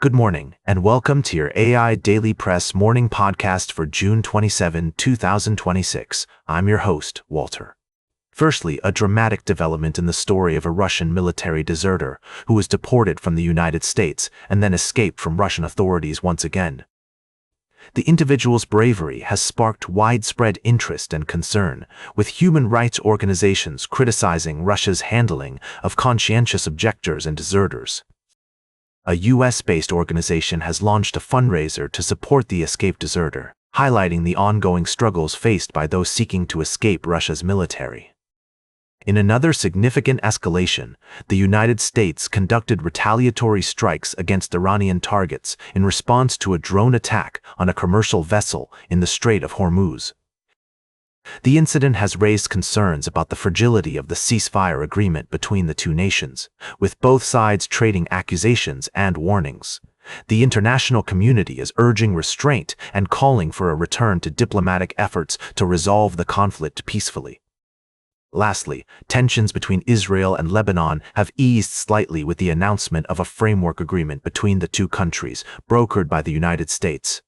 Good morning, and welcome to your AI Daily Press morning podcast for June 27, 2026. I'm your host, Walter. Firstly, a dramatic development in the story of a Russian military deserter who was deported from the United States and then escaped from Russian authorities once again. The individual's bravery has sparked widespread interest and concern, with human rights organizations criticizing Russia's handling of conscientious objectors and deserters. A U.S.-based organization has launched a fundraiser to support the escaped deserter, highlighting the ongoing struggles faced by those seeking to escape Russia's military. In another significant escalation, the United States conducted retaliatory strikes against Iranian targets in response to a drone attack on a commercial vessel in the Strait of Hormuz. The incident has raised concerns about the fragility of the ceasefire agreement between the two nations, with both sides trading accusations and warnings. The international community is urging restraint and calling for a return to diplomatic efforts to resolve the conflict peacefully. Lastly, tensions between Israel and Lebanon have eased slightly with the announcement of a framework agreement between the two countries, brokered by the United States.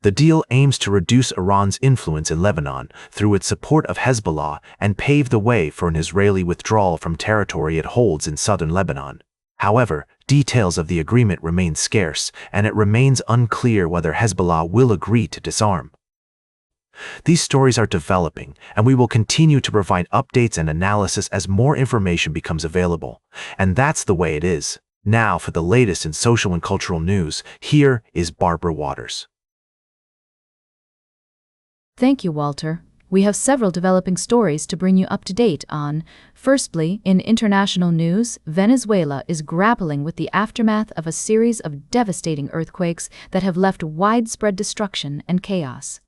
The deal aims to reduce Iran's influence in Lebanon through its support of Hezbollah and pave the way for an Israeli withdrawal from territory it holds in southern Lebanon. However, details of the agreement remain scarce, and it remains unclear whether Hezbollah will agree to disarm. These stories are developing, and we will continue to provide updates and analysis as more information becomes available. And that's the way it is. Now, for the latest in social and cultural news, here is Barbara Waters. Thank you, Walter. We have several developing stories to bring you up to date on. Firstly, in international news, Venezuela is grappling with the aftermath of a series of devastating earthquakes that have left widespread destruction and chaos.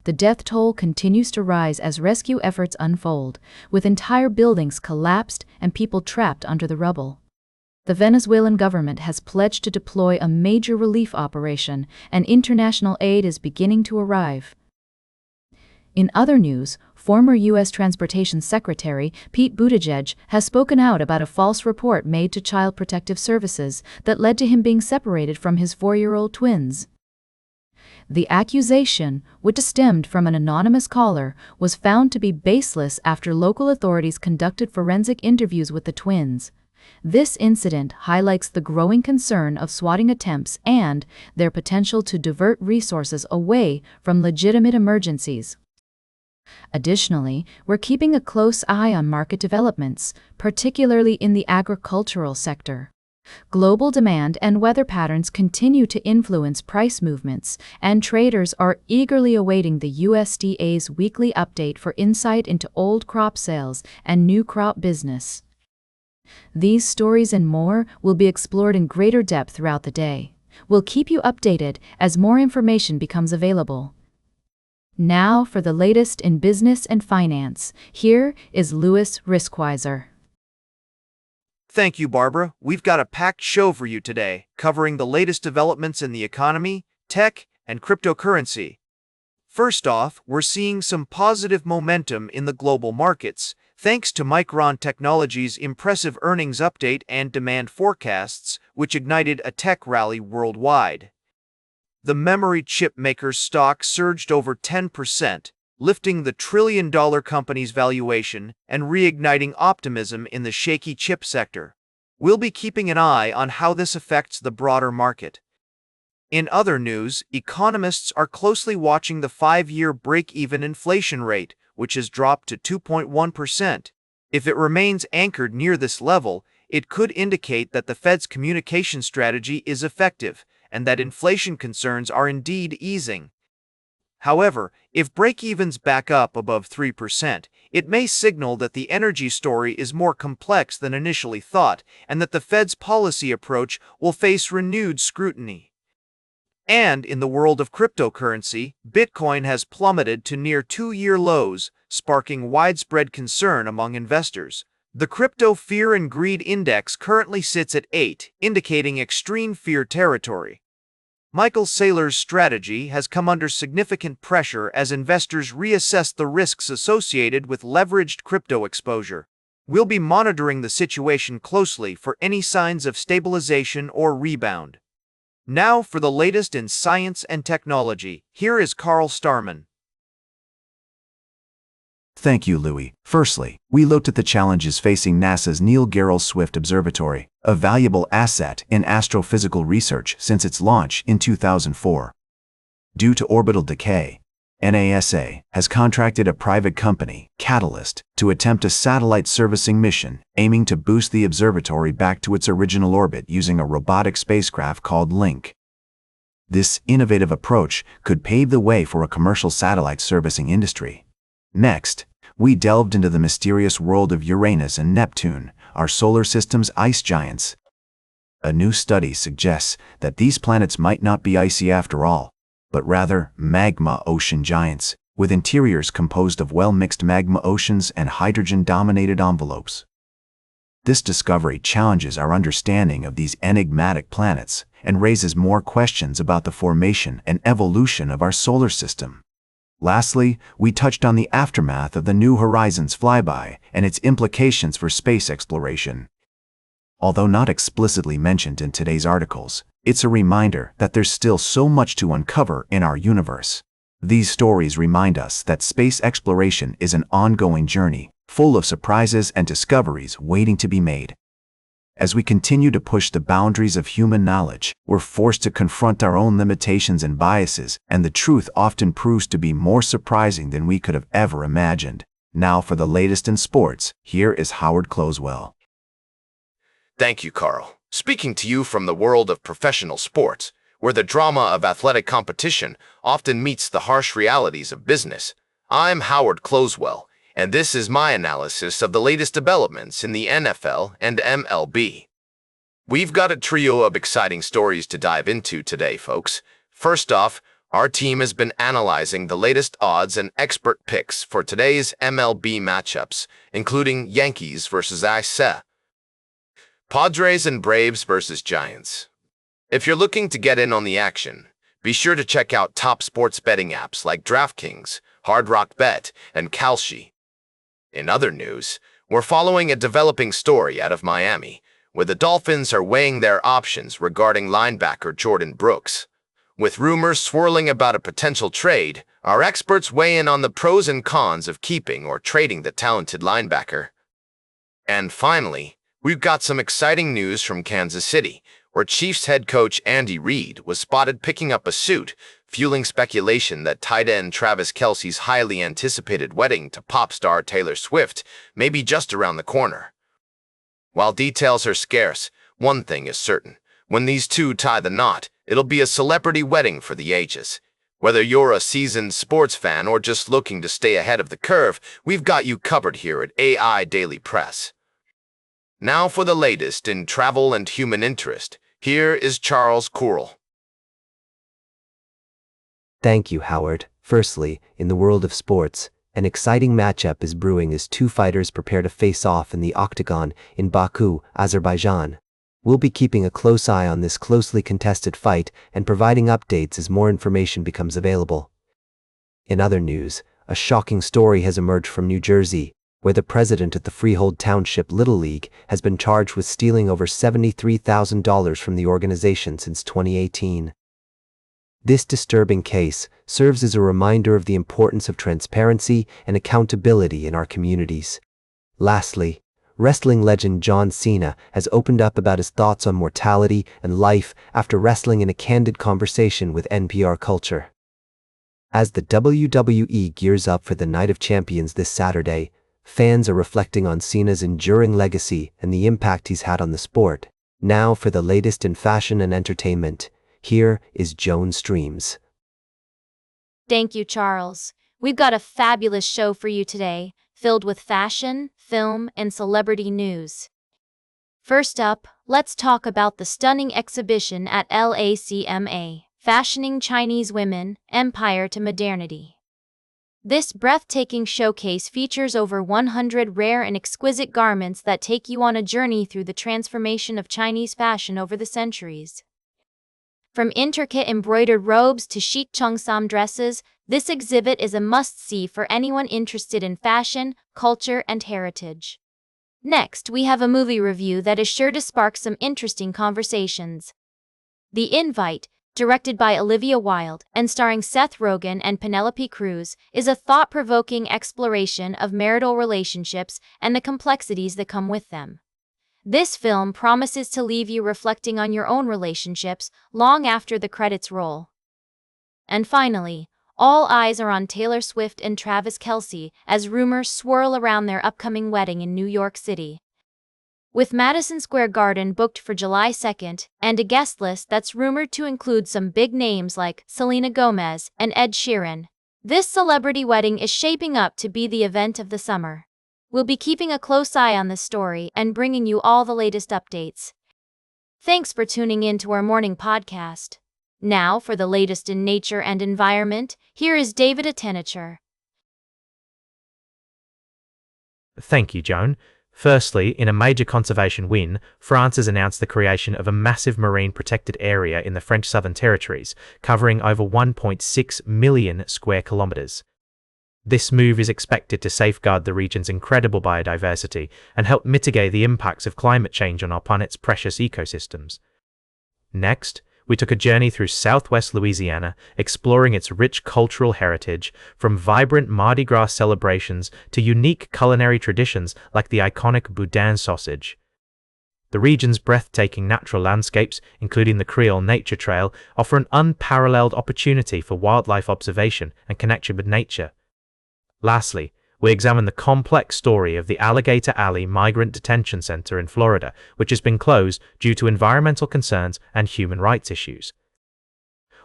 The death toll continues to rise as rescue efforts unfold, with entire buildings collapsed and people trapped under the rubble. The Venezuelan government has pledged to deploy a major relief operation, and international aid is beginning to arrive. In other news, former U.S. Transportation Secretary Pete Buttigieg has spoken out about a false report made to Child Protective Services that led to him being separated from his 4-year-old twins. The accusation, which stemmed from an anonymous caller, was found to be baseless after local authorities conducted forensic interviews with the twins. This incident highlights the growing concern of swatting attempts and their potential to divert resources away from legitimate emergencies. Additionally, we're keeping a close eye on market developments, particularly in the agricultural sector. Global demand and weather patterns continue to influence price movements, and traders are eagerly awaiting the USDA's weekly update for insight into old crop sales and new crop business. These stories and more will be explored in greater depth throughout the day. We'll keep you updated as more information becomes available. Now for the latest in business and finance, here is Louis Riskweiser. Thank you, Barbara. We've got a packed show for you today, covering the latest developments in the economy, tech, and cryptocurrency. First off, we're seeing some positive momentum in the global markets, thanks to Micron Technology's impressive earnings update and demand forecasts, which ignited a tech rally worldwide. The memory chip maker's stock surged over 10%, lifting the trillion-dollar company's valuation and reigniting optimism in the shaky chip sector. We'll be keeping an eye on how this affects the broader market. In other news, economists are closely watching the 5-year break-even inflation rate, which has dropped to 2.1%. If it remains anchored near this level, it could indicate that the Fed's communication strategy is effective, and that inflation concerns are indeed easing. However, if break-evens back up above 3%, it may signal that the energy story is more complex than initially thought, and that the Fed's policy approach will face renewed scrutiny. And in the world of cryptocurrency, Bitcoin has plummeted to near 2-year lows, sparking widespread concern among investors. The Crypto Fear and Greed Index currently sits at 8, indicating extreme fear territory. Michael Saylor's strategy has come under significant pressure as investors reassess the risks associated with leveraged crypto exposure. We'll be monitoring the situation closely for any signs of stabilization or rebound. Now for the latest in science and technology, here is Carl Starman. Thank you, Louis. Firstly, we looked at the challenges facing NASA's Neil Gehrels Swift Observatory, a valuable asset in astrophysical research since its launch in 2004. Due to orbital decay, NASA has contracted a private company, Catalyst, to attempt a satellite servicing mission aiming to boost the observatory back to its original orbit using a robotic spacecraft called Link. This innovative approach could pave the way for a commercial satellite servicing industry. Next, we delved into the mysterious world of Uranus and Neptune, our solar system's ice giants. A new study suggests that these planets might not be icy after all, but rather magma ocean giants, with interiors composed of well-mixed magma oceans and hydrogen-dominated envelopes. This discovery challenges our understanding of these enigmatic planets and raises more questions about the formation and evolution of our solar system. Lastly, we touched on the aftermath of the New Horizons flyby and its implications for space exploration. Although not explicitly mentioned in today's articles, it's a reminder that there's still so much to uncover in our universe. These stories remind us that space exploration is an ongoing journey, full of surprises and discoveries waiting to be made. As we continue to push the boundaries of human knowledge, we're forced to confront our own limitations and biases, and the truth often proves to be more surprising than we could have ever imagined. Now for the latest in sports, here is Howard Closewell. Thank you, Carl. Speaking to you from the world of professional sports, where the drama of athletic competition often meets the harsh realities of business, I'm Howard Closewell, and this is my analysis of the latest developments in the NFL and MLB. We've got a trio of exciting stories to dive into today, folks. First off, our team has been analyzing the latest odds and expert picks for today's MLB matchups, including Yankees versus A's, Padres and Braves versus Giants. If you're looking to get in on the action, be sure to check out top sports betting apps like DraftKings, Hard Rock Bet, and Kalshi. In other news, we're following a developing story out of Miami, where the Dolphins are weighing their options regarding linebacker Jordan Brooks. With rumors swirling about a potential trade, our experts weigh in on the pros and cons of keeping or trading the talented linebacker. And finally, we've got some exciting news from Kansas City, where Chiefs head coach Andy Reid was spotted picking up a suit, fueling speculation that tight end Travis Kelce's highly anticipated wedding to pop star Taylor Swift may be just around the corner. While details are scarce, one thing is certain. When these two tie the knot, it'll be a celebrity wedding for the ages. Whether you're a seasoned sports fan or just looking to stay ahead of the curve, we've got you covered here at AIDailyPress. Now for the latest in travel and human interest, here is Charles Kurl. Thank you, Howard. Firstly, in the world of sports, an exciting matchup is brewing as two fighters prepare to face off in the octagon in Baku, Azerbaijan. We'll be keeping a close eye on this closely contested fight and providing updates as more information becomes available. In other news, a shocking story has emerged from New Jersey, where the president of the Freehold Township Little League has been charged with stealing over $73,000 from the organization since 2018. This disturbing case serves as a reminder of the importance of transparency and accountability in our communities. Lastly, wrestling legend John Cena has opened up about his thoughts on mortality and life after wrestling in a candid conversation with NPR Culture. As the WWE gears up for the Night of Champions this Saturday, fans are reflecting on Cena's enduring legacy and the impact he's had on the sport. Now for the latest in fashion and entertainment, here is Joan Streams. Thank you, Charles. We've got a fabulous show for you today, filled with fashion, film, and celebrity news. First up, let's talk about the stunning exhibition at LACMA, Fashioning Chinese Women, Empire to Modernity. This breathtaking showcase features over 100 rare and exquisite garments that take you on a journey through the transformation of Chinese fashion over the centuries. From intricate embroidered robes to chic cheongsam dresses, this exhibit is a must-see for anyone interested in fashion, culture, and heritage. Next, we have a movie review that is sure to spark some interesting conversations. The Invite, directed by Olivia Wilde and starring Seth Rogen and Penelope Cruz, is a thought-provoking exploration of marital relationships and the complexities that come with them. This film promises to leave you reflecting on your own relationships long after the credits roll. And finally, all eyes are on Taylor Swift and Travis Kelce as rumors swirl around their upcoming wedding in New York City. With Madison Square Garden booked for July 2nd and a guest list that's rumored to include some big names like Selena Gomez and Ed Sheeran, this celebrity wedding is shaping up to be the event of the summer. We'll be keeping a close eye on this story and bringing you all the latest updates. Thanks for tuning in to our morning podcast. Now, for the latest in nature and environment, here is David Attenacher. Thank you, Joan. Firstly, in a major conservation win, France has announced the creation of a massive marine protected area in the French Southern Territories, covering over 1.6 million square kilometers. This move is expected to safeguard the region's incredible biodiversity and help mitigate the impacts of climate change on our planet's precious ecosystems. Next, we took a journey through southwest Louisiana, exploring its rich cultural heritage, from vibrant Mardi Gras celebrations to unique culinary traditions like the iconic boudin sausage. The region's breathtaking natural landscapes, including the Creole Nature Trail, offer an unparalleled opportunity for wildlife observation and connection with nature. Lastly, we examine the complex story of the Alligator Alley Migrant Detention Center in Florida, which has been closed due to environmental concerns and human rights issues.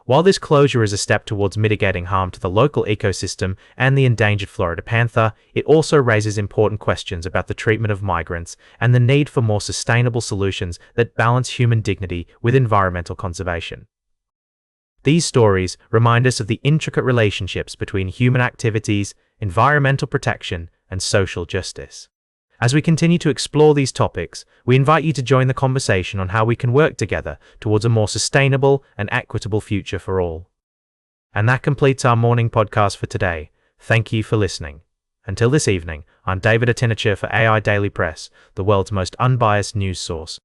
While this closure is a step towards mitigating harm to the local ecosystem and the endangered Florida panther, it also raises important questions about the treatment of migrants and the need for more sustainable solutions that balance human dignity with environmental conservation. These stories remind us of the intricate relationships between human activities, environmental protection, and social justice. As we continue to explore these topics, we invite you to join the conversation on how we can work together towards a more sustainable and equitable future for all. And that completes our morning podcast for today. Thank you for listening. Until this evening, I'm David Attenacher for AI Daily Press, the world's most unbiased news source.